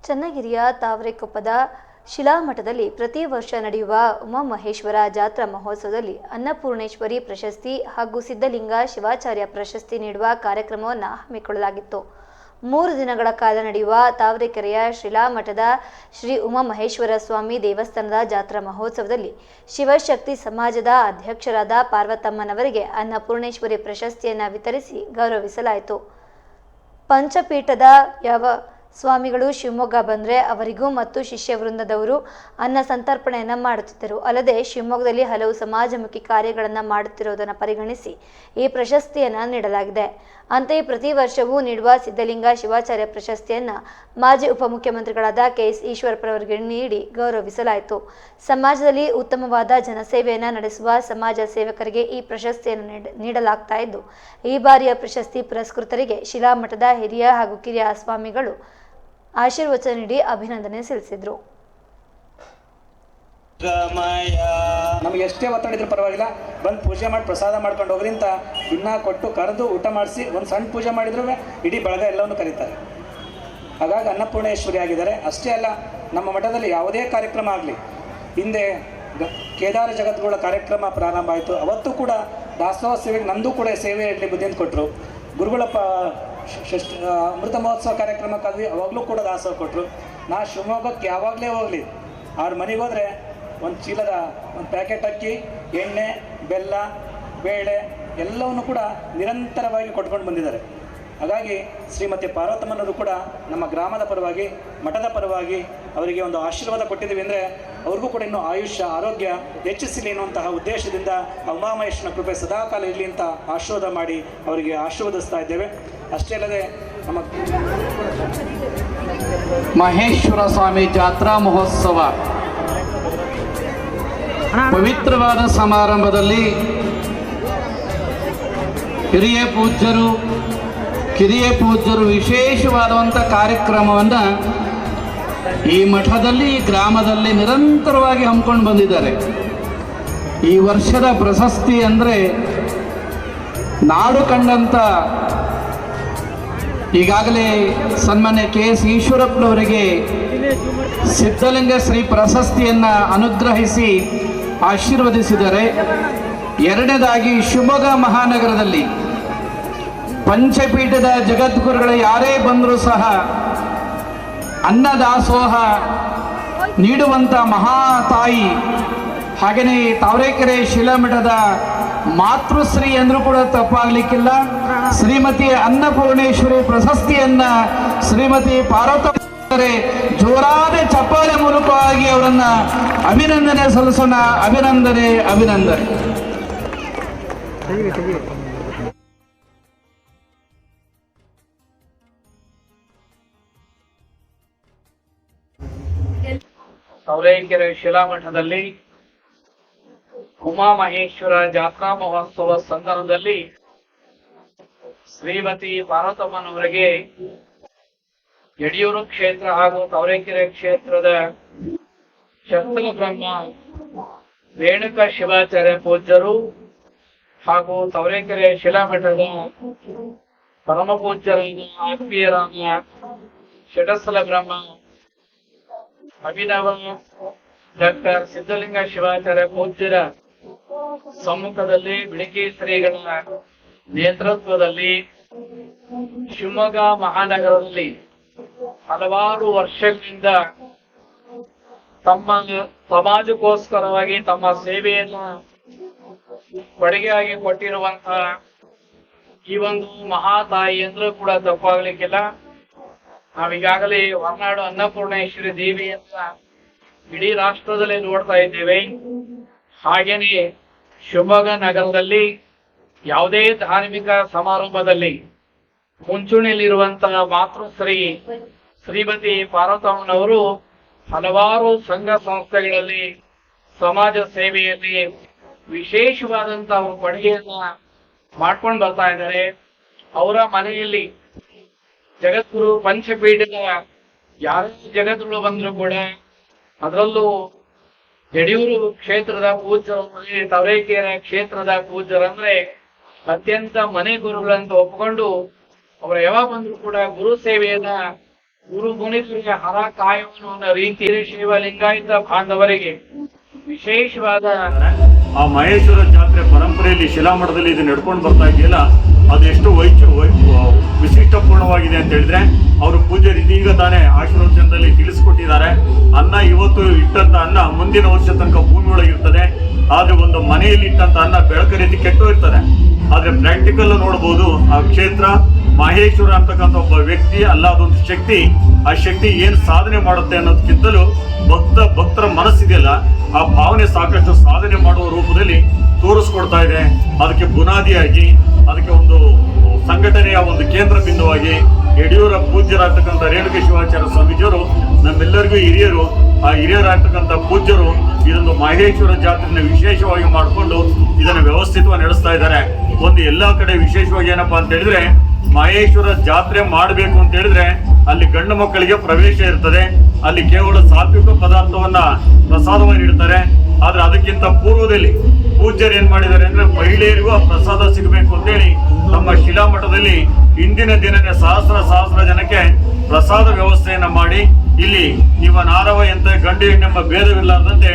ಚನ್ನಗಿರಿಯ ತಾವರೆಕೊಪ್ಪದ ಶಿಲಾಮಠದಲ್ಲಿ ಪ್ರತಿ ವರ್ಷ ನಡೆಯುವ ಉಮಾಮಹೇಶ್ವರ ಜಾತ್ರಾ ಮಹೋತ್ಸವದಲ್ಲಿ ಅನ್ನಪೂರ್ಣೇಶ್ವರಿ ಪ್ರಶಸ್ತಿ ಹಾಗೂ ಸಿದ್ಧಲಿಂಗ ಶಿವಾಚಾರ್ಯ ಪ್ರಶಸ್ತಿ ನೀಡುವ ಕಾರ್ಯಕ್ರಮವನ್ನು ಹಮ್ಮಿಕೊಳ್ಳಲಾಗಿತ್ತು. 3 ದಿನಗಳ ಕಾಲ ನಡೆಯುವ ತಾವರೆಕೆರೆಯ ಶಿಲಾಮಠದ ಶ್ರೀ ಉಮಾಮಹೇಶ್ವರ ಸ್ವಾಮಿ ದೇವಸ್ಥಾನದ ಜಾತ್ರಾ ಮಹೋತ್ಸವದಲ್ಲಿ ಶಿವಶಕ್ತಿ ಸಮಾಜದ ಅಧ್ಯಕ್ಷರಾದ ಪಾರ್ವತಮ್ಮನವರಿಗೆ ಅನ್ನಪೂರ್ಣೇಶ್ವರಿ ಪ್ರಶಸ್ತಿಯನ್ನು ವಿತರಿಸಿ ಗೌರವಿಸಲಾಯಿತು. ಪಂಚಪೀಠದ ಯಾವ ಸ್ವಾಮಿಗಳು ಶಿವಮೊಗ್ಗ ಬಂದರೆ ಅವರಿಗೂ ಮತ್ತು ಶಿಷ್ಯ ವೃಂದದವರು ಅನ್ನ ಸಂತರ್ಪಣೆಯನ್ನು ಮಾಡುತ್ತಿದ್ದರು. ಅಲ್ಲದೆ ಶಿವಮೊಗ್ಗದಲ್ಲಿ ಹಲವು ಸಮಾಜಮುಖಿ ಕಾರ್ಯಗಳನ್ನು ಮಾಡುತ್ತಿರುವುದನ್ನು ಪರಿಗಣಿಸಿ ಈ ಪ್ರಶಸ್ತಿಯನ್ನು ನೀಡಲಾಗಿದೆ. ಅಂತೆಯೇ ಪ್ರತಿ ವರ್ಷವೂ ನೀಡುವ ಸಿದ್ಧಲಿಂಗ ಶಿವಾಚಾರ್ಯ ಪ್ರಶಸ್ತಿಯನ್ನು ಮಾಜಿ ಉಪಮುಖ್ಯಮಂತ್ರಿಗಳಾದ KS ಈಶ್ವರಪ್ಪರವರಿಗೆ ನೀಡಿ ಗೌರವಿಸಲಾಯಿತು. ಸಮಾಜದಲ್ಲಿ ಉತ್ತಮವಾದ ಜನಸೇವೆಯನ್ನು ನಡೆಸುವ ಸಮಾಜ ಸೇವಕರಿಗೆ ಈ ಪ್ರಶಸ್ತಿಯನ್ನು ನೀಡಲಾಗ್ತಾ ಇದ್ದು, ಈ ಬಾರಿಯ ಪ್ರಶಸ್ತಿ ಪುರಸ್ಕೃತರಿಗೆ ಶಿಲಾಮಠದ ಹಿರಿಯ ಹಾಗೂ ಕಿರಿಯ ಸ್ವಾಮಿಗಳು ಆಶೀರ್ವಚನ ನೀಡಿ ಅಭಿನಂದನೆ ಸಲ್ಲಿಸಿದರು. ನಮಗೆ ಎಷ್ಟೇ ಒತ್ತಡ ಇದ್ರೂ ಪರವಾಗಿಲ್ಲ, ಬಂದು ಪೂಜೆ ಮಾಡಿ ಪ್ರಸಾದ ಮಾಡ್ಕೊಂಡು ಹೋಗ್ರಿಂತ ಇನ್ನ ಕೊಟ್ಟು ಕರೆದು ಊಟ ಮಾಡಿಸಿ ಒಂದು ಸಣ್ಣ ಪೂಜೆ ಮಾಡಿದ್ರು ಇಡೀ ಬಳಗ ಎಲ್ಲವನ್ನು ಕರೀತಾರೆ. ಹಾಗಾಗಿ ಅನ್ನಪೂರ್ಣೇಶ್ವರಿ ಆಗಿದ್ದಾರೆ. ಅಷ್ಟೇ ಅಲ್ಲ, ನಮ್ಮ ಮಠದಲ್ಲಿ ಯಾವುದೇ ಕಾರ್ಯಕ್ರಮ ಆಗಲಿ, ಹಿಂದೆ ಕೇದಾರ ಜಗದ್ಗುಳ ಕಾರ್ಯಕ್ರಮ ಪ್ರಾರಂಭ ಆಯಿತು, ಅವತ್ತು ಕೂಡ ದಾಸೋಹ ಸೇವೆಗೆ ನಂದು ಕೂಡ ಸೇವೆ ಇರಲಿ ಬುದ್ಧಿಂತ ಕೊಟ್ಟರು. ಗುರುಗಳ ಅಮೃತ ಮಹೋತ್ಸವ ಕಾರ್ಯಕ್ರಮಕ್ಕಾದ್ವಿ, ಅವಾಗಲೂ ಕೂಡ ದಾಸೋಹ ಕೊಟ್ಟರು. ನಾ ಶಿವಮೊಗ್ಗಕ್ಕೆ ಯಾವಾಗಲೇ ಹೋಗಲಿ ಅವ್ರ ಮನೆಗೆ ಹೋದರೆ ಒಂದು ಚೀಲದ ಒಂದು ಪ್ಯಾಕೆಟ್ ಅಕ್ಕಿ, ಎಣ್ಣೆ, ಬೆಲ್ಲ, ಬೇಳೆ ಎಲ್ಲವನ್ನು ಕೂಡ ನಿರಂತರವಾಗಿ ಕೊಟ್ಕೊಂಡು ಬಂದಿದ್ದಾರೆ. ಹಾಗಾಗಿ ಶ್ರೀಮತಿ ಪಾರ್ವತಮ್ಮನವರು ಕೂಡ ನಮ್ಮ ಗ್ರಾಮದ ಪರವಾಗಿ, ಮಠದ ಪರವಾಗಿ ಅವರಿಗೆ ಒಂದು ಆಶೀರ್ವಾದ ಕೊಟ್ಟಿದ್ದೀವಿ. ಅಂದರೆ ಅವ್ರಿಗೂ ಕೂಡ ಇನ್ನೂ ಆಯುಷ್ಯ ಆರೋಗ್ಯ ಹೆಚ್ಚಿಸಲಿ ಎನ್ನುವಂತಹ ಉದ್ದೇಶದಿಂದ ಉಮಾಮಹೇಶ್ವರನ ಕೃಪೆ ಸದಾಕಾಲ ಇರಲಿ ಅಂತ ಆಶೀರ್ವಾದ ಮಾಡಿ ಅವರಿಗೆ ಆಶೀರ್ವದಿಸ್ತಾ ಇದ್ದೇವೆ. ಅಷ್ಟೇ ಅಲ್ಲದೆ ನಮ್ಮ ಮಹೇಶ್ವರ ಸ್ವಾಮಿ ಜಾತ್ರಾ ಮಹೋತ್ಸವ ಪವಿತ್ರವಾದ ಸಮಾರಂಭದಲ್ಲಿ ಕಿರಿಯ ಪೂಜ್ಯರು ವಿಶೇಷವಾದಂಥ ಕಾರ್ಯಕ್ರಮವನ್ನು ಈ ಮಠದಲ್ಲಿ, ಗ್ರಾಮದಲ್ಲಿ ನಿರಂತರವಾಗಿ ಹಮ್ಮಿಕೊಂಡು ಬಂದಿದ್ದಾರೆ. ಈ ವರ್ಷದ ಪ್ರಶಸ್ತಿ ಅಂದರೆ ನಾಡು ಕಂಡಂಥ ಈಗಾಗಲೇ ಸನ್ಮಾನ್ಯ KS ಈಶ್ವರಪ್ಪನವರಿಗೆ ಸಿದ್ಧಲಿಂಗ ಶ್ರೀ ಪ್ರಶಸ್ತಿಯನ್ನು ಅನುಗ್ರಹಿಸಿ ಆಶೀರ್ವದಿಸಿದ್ದಾರೆ. ಎರಡನೇದಾಗಿ ಶಿವಮೊಗ್ಗ ಮಹಾನಗರದಲ್ಲಿ ಪಂಚಪೀಠದ ಜಗದ್ಗುರುಗಳು ಯಾರೇ ಬಂದರೂ ಸಹ ಅನ್ನದಾಸೋಹ ನೀಡುವಂಥ ಮಹಾತಾಯಿ, ಹಾಗೆಯೇ ತಾವರೆಕೆರೆ ಶಿಲಾಮಠದ ಮಾತೃಶ್ರೀ ಅಂದರೂ ಕೂಡ ತಪ್ಪಾಗಲಿಕ್ಕಿಲ್ಲ, ಶ್ರೀಮತಿ ಅನ್ನಪೂರ್ಣೇಶ್ವರಿ ಪ್ರಶಸ್ತಿಯನ್ನು ಶ್ರೀಮತಿ ಪಾರ್ವತಮ್ಮ ಜೋರಾದ ಚಪ್ಪಾಳೆ ಮೂಲಕವಾಗಿ ಅವರನ್ನು ಅಭಿನಂದನೆ ಸಲ್ಲಿಸೋಣ. ಅಭಿನಂದನೆ. ತಾವರೆಕೆರೆ ಶಿಲಾಮಠದಲ್ಲಿ ಉಮಾಮಹೇಶ್ವರ ಜಾತ್ರಾ ಮಹೋತ್ಸವ ಸಂದರ್ಭದಲ್ಲಿ ಶ್ರೀಮತಿ ಪಾರ್ವತಮ್ಮನವರಿಗೆ ಯಡಿಯೂರು ಕ್ಷೇತ್ರ ಹಾಗೂ ತಾವರೆಕೆರೆ ಕ್ಷೇತ್ರದ ಶಸ್ತ್ರ ಬ್ರಹ್ಮ ರೇಣುಕಾ ಶಿವಾಚಾರ್ಯ ಪೂಜ್ಯರು ಹಾಗೂ ತಾವರೆಕೆರೆ ಶಿಲಾಮಠದ ಪರಮ ಪೂಜ್ಯರಾದ ಆತ್ಮೀಯರಾದ ಷಟಸ್ಥಲ ಬ್ರಹ್ಮ ಅಭಿನವ ಡಾಕ್ಟರ್ ಸಿದ್ಧಲಿಂಗ ಶಿವಾಚಾರ್ಯ ಪೂಜ್ಯರ ಸಮ್ಮುಖದಲ್ಲಿ ಬಿಳಿಕಿ ಶ್ರೀಗಳ ನೇತೃತ್ವದಲ್ಲಿ ಶಿವಮೊಗ್ಗ ಮಹಾನಗರದಲ್ಲಿ ಹಲವಾರು ವರ್ಷಗಳಿಂದ ತಮ್ಮ ಸಮಾಜಕ್ಕೋಸ್ಕರವಾಗಿ ತಮ್ಮ ಸೇವೆಯನ್ನು ಕೊಡುಗೆಯಾಗಿ ಕೊಟ್ಟಿರುವಂತಹ ಈ ಒಂದು ಮಹಾತಾಯಿ ಅಂದ್ರೂ ಕೂಡ ತಪ್ಪಾಗ್ಲಿಕ್ಕಿಲ್ಲ. ನಾವೀಗಾಗಲೇ ಹೊರನಾಡು ಅನ್ನಪೂರ್ಣೇಶ್ವರಿ ದೇವಿಯನ್ನ ಇಡೀ ರಾಷ್ಟ್ರದಲ್ಲಿ ನೋಡ್ತಾ ಇದ್ದೇವೆ. ಹಾಗೇನೆ ಶಿವಮೊಗ್ಗ ನಗರದಲ್ಲಿ ಯಾವುದೇ ಧಾರ್ಮಿಕ ಸಮಾರಂಭದಲ್ಲಿ ಮುಂಚೂಣಿಯಲ್ಲಿರುವಂತಹ ಮಾತೃಶ್ರೀ ಶ್ರೀಮತಿ ಪಾರ್ವತಮ್ಮನವರು ಹಲವಾರು ಸಂಘ ಸಂಸ್ಥೆಗಳಲ್ಲಿ ಸಮಾಜ ಸೇವೆಯಲ್ಲಿ ವಿಶೇಷವಾದಂತಹ ಕೊಡುಗೆಯನ್ನ ಮಾಡ್ಕೊಂಡು ಬರ್ತಾ ಇದ್ದಾರೆ. ಅವರ ಮನೆಯಲ್ಲಿ ಜಗದ್ಗುರು ಪಂಚಪೀಠದ ಯಾರೇ ಜಗದ್ಗುರು ಬಂದ್ರು ಕೂಡ, ಅದರಲ್ಲೂ ಯಡಿಯೂರು ಕ್ಷೇತ್ರದ ಪೂಜ್ಯರು, ತಾವರೆಕೆರೆ ಕ್ಷೇತ್ರದ ಪೂಜ್ಯರಂದ್ರೆ ಅತ್ಯಂತ ಮನೆ ಗುರುಗಳಂತ ಒಪ್ಪಿಕೊಂಡು ಅವರ ಯಾವಾಗ ಬಂದ್ರು ಕೂಡ ಗುರು ಸೇವೆಯನ್ನ ಗುರು ಮುನಿಸರಿಗೆ ಹರ ಕಾಯುವನು ಅನ್ನೋ ರೀತಿ ಶಿವ ಲಿಂಗಾಯತ ಬಾಂಧವರಿಗೆ ವಿಶೇಷವಾದ ಆ ಮಹೇಶ್ವರ ಜಾತ್ರೆ ಪರಂಪರೆಯಲ್ಲಿ ಶಿಲಾಮಠದಲ್ಲಿ ಇದು ನಡ್ಕೊಂಡು ಬರ್ತಾ ಇದೆಯಲ್ಲ, ಅದು ಎಷ್ಟು ವಿಶಿಷ್ಟಪೂರ್ಣವಾಗಿದೆ ಅಂತ ಹೇಳಿದ್ರೆ, ಅವರು ಪೂಜ್ಯರು ಇದೀಗ ತಾನೇ ಆಶೀರ್ವಚನದಲ್ಲಿ ತಿಳಿಸ್ಕೊಟ್ಟಿದ್ದಾರೆ. ಅನ್ನ ಇವತ್ತು ಇಟ್ಟಂತ ಅನ್ನ ಮುಂದಿನ ವರ್ಷ ತನಕ ಭೂಮಿ ಒಳಗಿರ್ತದೆ. ಆದ್ರೆ ಒಂದು ಮನೆಯಲ್ಲಿ ಇಟ್ಟಂತ ಅನ್ನ ಬೆಳಕ ರೀತಿ ಕೆಟ್ಟು ಇರ್ತದೆ. ಆದ್ರೆ ಪ್ರಾಕ್ಟಿಕಲ್ ನೋಡ್ಬೋದು, ಆ ಕ್ಷೇತ್ರ ಮಹೇಶ್ವರ ಅಂತಕ್ಕಂಥ ಒಬ್ಬ ವ್ಯಕ್ತಿ ಅಲ್ಲ, ಅದೊಂದು ಶಕ್ತಿ. ಆ ಶಕ್ತಿ ಏನು ಸಾಧನೆ ಮಾಡುತ್ತೆ ಅನ್ನೋದಕ್ಕಿಂತಲೂ ಭಕ್ತರ ಮನಸ್ಸಿದೆಯಲ್ಲ, ಆ ಭಾವನೆ ಸಾಕಷ್ಟು ಸಾಧನೆ ಮಾಡುವ ರೂಪದಲ್ಲಿ ತೋರಿಸ್ಕೊಡ್ತಾ ಇದೆ. ಅದಕ್ಕೆ ಬುನಾದಿಯಾಗಿ, ಅದಕ್ಕೆ ಒಂದು ಸಂಘಟನೆಯ ಒಂದು ಕೇಂದ್ರ ಬಿಂದುವಾಗಿ ಯಡಿಯೂರ ಪೂಜ್ಯರಾಗ್ತಕ್ಕಂಥ ರೇಣುಕ ಶಿವಾಚಾರ್ಯ ಸ್ವಾಮೀಜಿಯವರು ನಮ್ಮೆಲ್ಲರಿಗೂ ಹಿರಿಯರು. ಆ ಹಿರಿಯರಾಗ್ತಕ್ಕಂಥ ಪೂಜ್ಯರು ಇದೊಂದು ಮಹೇಶ್ವರ ಜಾತ್ರೆಯನ್ನು ವಿಶೇಷವಾಗಿ ಮಾಡಿಕೊಂಡು ಇದನ್ನು ವ್ಯವಸ್ಥಿತವಾಗಿ ನಡೆಸ್ತಾ ಇದ್ದಾರೆ. ಒಂದು ಎಲ್ಲಾ ಕಡೆ ವಿಶೇಷವಾಗಿ ಏನಪ್ಪಾ ಅಂತ ಹೇಳಿದ್ರೆ, ಮಹೇಶ್ವರ ಜಾತ್ರೆ ಮಾಡಬೇಕು ಅಂತ ಹೇಳಿದ್ರೆ ಅಲ್ಲಿ ಗಂಡು ಮಕ್ಕಳಿಗೆ ಪ್ರವೇಶ ಇರ್ತದೆ. ಅಲ್ಲಿ ಕೇವಲ ಸಾತ್ವಿಕ ಪದಾರ್ಥವನ್ನ ಪ್ರಸಾದವಾಗಿ ನೀಡ್ತಾರೆ. ಆದ್ರೆ ಅದಕ್ಕಿಂತ ಪೂರ್ವದಲ್ಲಿ ಪೂಜ್ಯರು ಏನ್ ಮಾಡಿದ್ದಾರೆ ಅಂದ್ರೆ, ಮಹಿಳೆಯರಿಗೂ ಆ ಪ್ರಸಾದ ಸಿಗಬೇಕು ಅಂತೇಳಿ ನಮ್ಮ ಶಿಲಾಮಠದಲ್ಲಿ ಇಂದಿನ ದಿನನೇ ಸಹಸ್ರ ಜನಕ್ಕೆ ಪ್ರಸಾದ ವ್ಯವಸ್ಥೆಯನ್ನ ಮಾಡಿ, ಇಲ್ಲಿ ನಾರವ ಎಂತ ಗಂಡು ಹೆಣ್ಣೆಂಬ ಭೇದವಿಲ್ಲಾರ್ದಂತೆ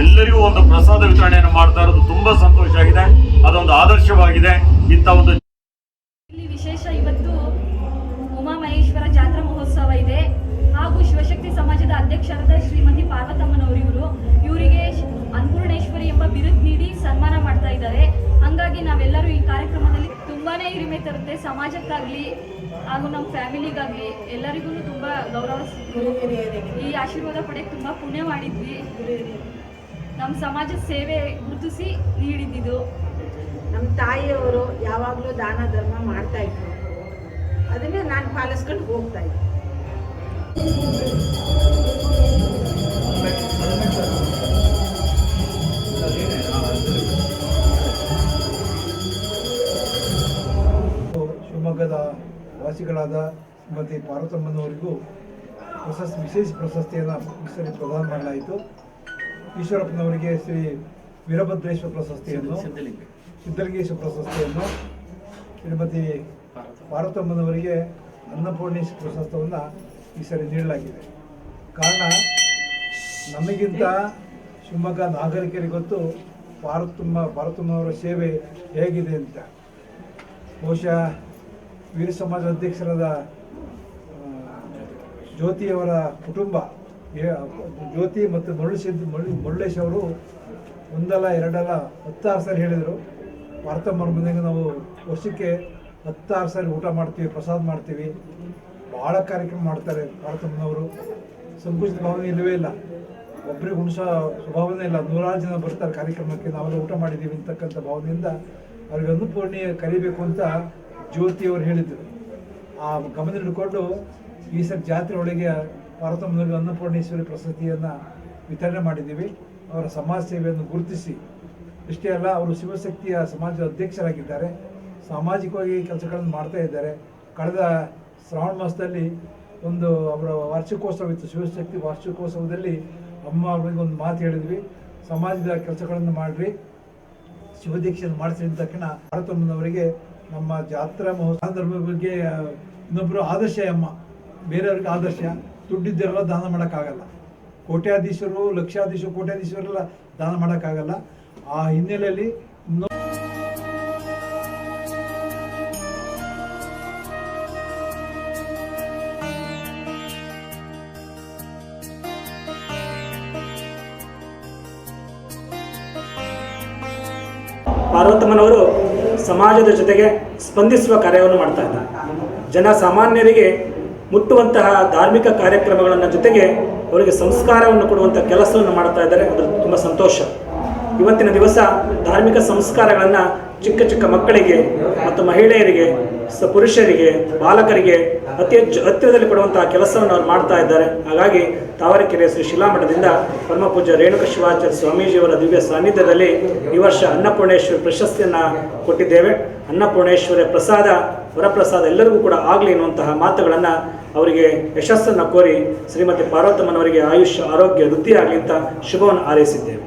ಎಲ್ಲರಿಗೂ ಒಂದು ಪ್ರಸಾದ ವಿತರಣೆಯನ್ನು ಮಾಡ್ತಾ ಇರೋದು ತುಂಬಾ ಸಂತೋಷ ಆಗಿದೆ. ಅದೊಂದು ಆದರ್ಶವಾಗಿದೆ. ಇಂಥ ಒಂದು ಇಲ್ಲಿ ವಿಶೇಷ ಇವತ್ತು ಉಮಾಮಹೇಶ್ವರ ಜಾತ್ರಾ ಮಹೋತ್ಸವ ಇದೆ. ಹಾಗೂ ಶಿವಶಕ್ತಿ ಸಮಾಜದ ಅಧ್ಯಕ್ಷರಾದ ಶ್ರೀಮತಿ ಪಾರ್ವತಮ್ಮನವರು ಇವರಿಗೆ ಅನ್ನಪೂರ್ಣೇಶ್ವರಿ ಎಂಬ ಬಿರುದು ನೀಡಿ ಸನ್ಮಾನ ಮಾಡ್ತಾ ಇದ್ದಾರೆ. ಹಂಗಾಗಿ ನಾವೆಲ್ಲರೂ ಈ ಕಾರ್ಯಕ್ರಮದಲ್ಲಿ ತುಂಬಾನೇ ಹಿರಿಮೆ ತರುತ್ತೆ. ಸಮಾಜಕ್ಕಾಗ್ಲಿ ಹಾಗೂ ನಮ್ಮ ಫ್ಯಾಮಿಲಿಗಾಗ್ಲಿ ಎಲ್ಲರಿಗೂ ತುಂಬಾ ಗೌರವ ಈ ಆಶೀರ್ವಾದ ಪಡೆಯಕ್ಕೆ ತುಂಬಾ ಪುಣ್ಯ ಮಾಡಿದ್ವಿ. ನಮ್ಮ ಸಮಾಜದ ಸೇವೆ ಗುರುತಿಸಿ ನೀಡಿದ್ದು. ನಮ್ಮ ತಾಯಿಯವರು ಯಾವಾಗಲೂ ದಾನ ಧರ್ಮ ಮಾಡ್ತಾ ಇದ್ರು. ಅದನ್ನೇ ನಾನು ಪಾಲಿಸ್ಕೊಂಡು ಹೋಗ್ತಾ ಇದ್ದೆ. ಶಿವಮೊಗ್ಗದ ವಾಸಿಗಳಾದ ಶ್ರೀಮತಿ ಪಾರ್ವತಮ್ಮನವರಿಗೂ ವಿಶೇಷ ಪ್ರಶಸ್ತಿಯನ್ನು ಪ್ರದಾನ ಮಾಡಲಾಯಿತು. ಈಶ್ವರಪ್ಪನವರಿಗೆ ಶ್ರೀ ವೀರಭದ್ರೇಶ್ವರ ಪ್ರಶಸ್ತಿಯನ್ನು, ಸಿದ್ಧಲಿಂಗೇಶ್ವರ ಪ್ರಶಸ್ತಿಯನ್ನು, ಶ್ರೀಮತಿ ಪಾರ್ವತಮ್ಮನವರಿಗೆ ಅನ್ನಪೂರ್ಣೇಶ್ವರ ಪ್ರಶಸ್ತಿಯನ್ನು ಈ ಸರಿ ನೀಡಲಾಗಿದೆ. ಕಾರಣ, ನಮಗಿಂತ ಶಿವಮೊಗ್ಗ ನಾಗರಿಕರಿಗೆ ಗೊತ್ತು ಪಾರ್ವತಮ್ಮನವರ ಸೇವೆ ಹೇಗಿದೆ ಅಂತ. ಬಹುಶಃ ವೀರ ಸಮಾಜ ಅಧ್ಯಕ್ಷರಾದ ಜ್ಯೋತಿಯವರ ಕುಟುಂಬ, ಜ್ಯೋತಿ ಮತ್ತು ಮುರುಳೇಶ್ ಅವರು ಒಂದಲ್ಲ ಎರಡಲ್ಲ 16 ಸಾರಿ ಹೇಳಿದರು, ಪಾರ್ವತಮ್ಮನ ಮನೆಗೆ ನಾವು ವರ್ಷಕ್ಕೆ 16 ಸಾರಿ ಊಟ ಮಾಡ್ತೀವಿ, ಪ್ರಸಾದ ಮಾಡ್ತೀವಿ. ಭಾಳ ಕಾರ್ಯಕ್ರಮ ಮಾಡ್ತಾರೆ ಪಾರ್ವತಮ್ಮನವರು. ಸಂಕುಚಿತ ಭಾವನೆ ಇಲ್ಲವೇ ಇಲ್ಲ, ಒಬ್ಬರಿಗೆ ಉಣಿಸೋ ಸ್ವಭಾವನೇ ಇಲ್ಲ. 100 ಜನ ಬರ್ತಾರೆ ಕಾರ್ಯಕ್ರಮಕ್ಕೆ, ನಾವೆಲ್ಲ ಊಟ ಮಾಡಿದ್ದೀವಿ ಅಂತಕ್ಕಂಥ ಭಾವನೆಯಿಂದ ಅವ್ರಿಗೆ ಅನ್ನಪೂರ್ಣಿ ಕರಿಬೇಕು ಅಂತ ಜ್ಯೋತಿಯವರು ಹೇಳಿದರು. ಆ ಗಮನ ಹಿಡ್ಕೊಂಡು ಈ ಸರಿ ಜಾತ್ರೆ ಒಳಗೆ ಪಾರ್ವತಮ್ಮನವರಿಗೆ ಅನ್ನಪೂರ್ಣೇಶ್ವರಿ ಪ್ರಶಸ್ತಿಯನ್ನು ವಿತರಣೆ ಮಾಡಿದ್ದೀವಿ. ಅವರ ಸಮಾಜ ಸೇವೆಯನ್ನು ಗುರುತಿಸಿ, ಇಷ್ಟೇ ಅಲ್ಲ, ಅವರು ಶಿವಶಕ್ತಿಯ ಸಮಾಜದ ಅಧ್ಯಕ್ಷರಾಗಿದ್ದಾರೆ. ಸಾಮಾಜಿಕವಾಗಿ ಕೆಲಸಗಳನ್ನು ಮಾಡ್ತಾ ಇದ್ದಾರೆ. ಕಳೆದ ಶ್ರಾವಣ ಮಾಸದಲ್ಲಿ ಅವರ ವಾರ್ಷಿಕೋತ್ಸವ ಇತ್ತು. ಶಿವಶಕ್ತಿ ವಾರ್ಷಿಕೋತ್ಸವದಲ್ಲಿ ಅಮ್ಮ ಅವರಿಗೆ ಒಂದು ಮಾತು ಹೇಳಿದ್ವಿ, ಸಮಾಜದ ಕೆಲಸಗಳನ್ನು ಮಾಡಿರಿ, ಶಿವದೀಕ್ಷೆಯನ್ನು ಮಾಡಿಸಿ ಅಂದ ತಕ್ಷಣ ಪಾರ್ವತಮ್ಮನವರಿಗೆ ನಮ್ಮ ಜಾತ್ರಾ ಮಹೋತ್ಸವ ಧರ್ಮದ ಬಗ್ಗೆ ಇನ್ನೊಬ್ಬರು ಆದರ್ಶ. ಅಮ್ಮ ಬೇರೆಯವ್ರಿಗೆ ಆದರ್ಶ. ದುಡ್ಡಿದ್ದೆಲ್ಲ ದಾನ ಮಾಡೋಕ್ಕಾಗಲ್ಲ. ಕೋಟ್ಯಾಧೀಶರು, ಲಕ್ಷಾಧೀಶರು, ಕೋಟ್ಯಾಧೀಶರೆಲ್ಲ ದಾನ ಮಾಡೋಕ್ಕಾಗಲ್ಲ. ಆ ಹಿನ್ನೆಲೆಯಲ್ಲಿ ಪಾರ್ವತಮ್ಮನವರು ಸಮಾಜದ ಜೊತೆಗೆ ಸ್ಪಂದಿಸುವ ಕಾರ್ಯವನ್ನು ಮಾಡ್ತಾ ಇದ್ದಾರೆ. ಜನಸಾಮಾನ್ಯರಿಗೆ ಮುಟ್ಟುವಂತಹ ಧಾರ್ಮಿಕ ಕಾರ್ಯಕ್ರಮಗಳನ್ನು ಜೊತೆಗೆ ಅವರಿಗೆ ಸಂಸ್ಕಾರವನ್ನು ಕೊಡುವಂಥ ಕೆಲಸವನ್ನು ಮಾಡ್ತಾ ಇದ್ದಾರೆ. ಅದರ ತುಂಬ ಸಂತೋಷ. ಇವತ್ತಿನ ದಿವಸ ಧಾರ್ಮಿಕ ಸಂಸ್ಕಾರಗಳನ್ನು ಚಿಕ್ಕ ಚಿಕ್ಕ ಮಕ್ಕಳಿಗೆ ಮತ್ತು ಮಹಿಳೆಯರಿಗೆ, ಪುರುಷರಿಗೆ, ಬಾಲಕರಿಗೆ ಅತಿ ಹೆಚ್ಚು ಹತ್ತಿರದಲ್ಲಿ ಕೊಡುವಂತಹ ಕೆಲಸವನ್ನು ಅವರು ಮಾಡ್ತಾ ಇದ್ದಾರೆ. ಹಾಗಾಗಿ ತಾವರೆಕೆರೆ ಶ್ರೀ ಶಿಲಾಮಠದಿಂದ ಪರಮ ಪೂಜ್ಯ ರೇಣುಕ ಶಿವಾಚಾರ್ಯ ಸ್ವಾಮೀಜಿಯವರ ದಿವ್ಯ ಸಾನ್ನಿಧ್ಯದಲ್ಲಿ ಈ ವರ್ಷ ಅನ್ನಪೂರ್ಣೇಶ್ವರಿ ಪ್ರಶಸ್ತಿಯನ್ನು ಕೊಟ್ಟಿದ್ದೇವೆ. ಅನ್ನಪೂರ್ಣೇಶ್ವರಿ ಪ್ರಸಾದ, ವರಪ್ರಸಾದ ಎಲ್ಲರಿಗೂ ಕೂಡ ಆಗಲಿ ಎನ್ನುವಂತಹ ಮಾತುಗಳನ್ನು ಅವರಿಗೆ ಯಶಸ್ಸನ್ನು ಕೋರಿ ಶ್ರೀಮತಿ ಪಾರ್ವತಮ್ಮನವರಿಗೆ ಆಯುಷ್ಯ, ಆರೋಗ್ಯ ವೃದ್ಧಿಯಾಗಲಿ ಅಂತ ಶುಭವನ್ನು ಹಾರೈಸಿದ್ದೇವೆ.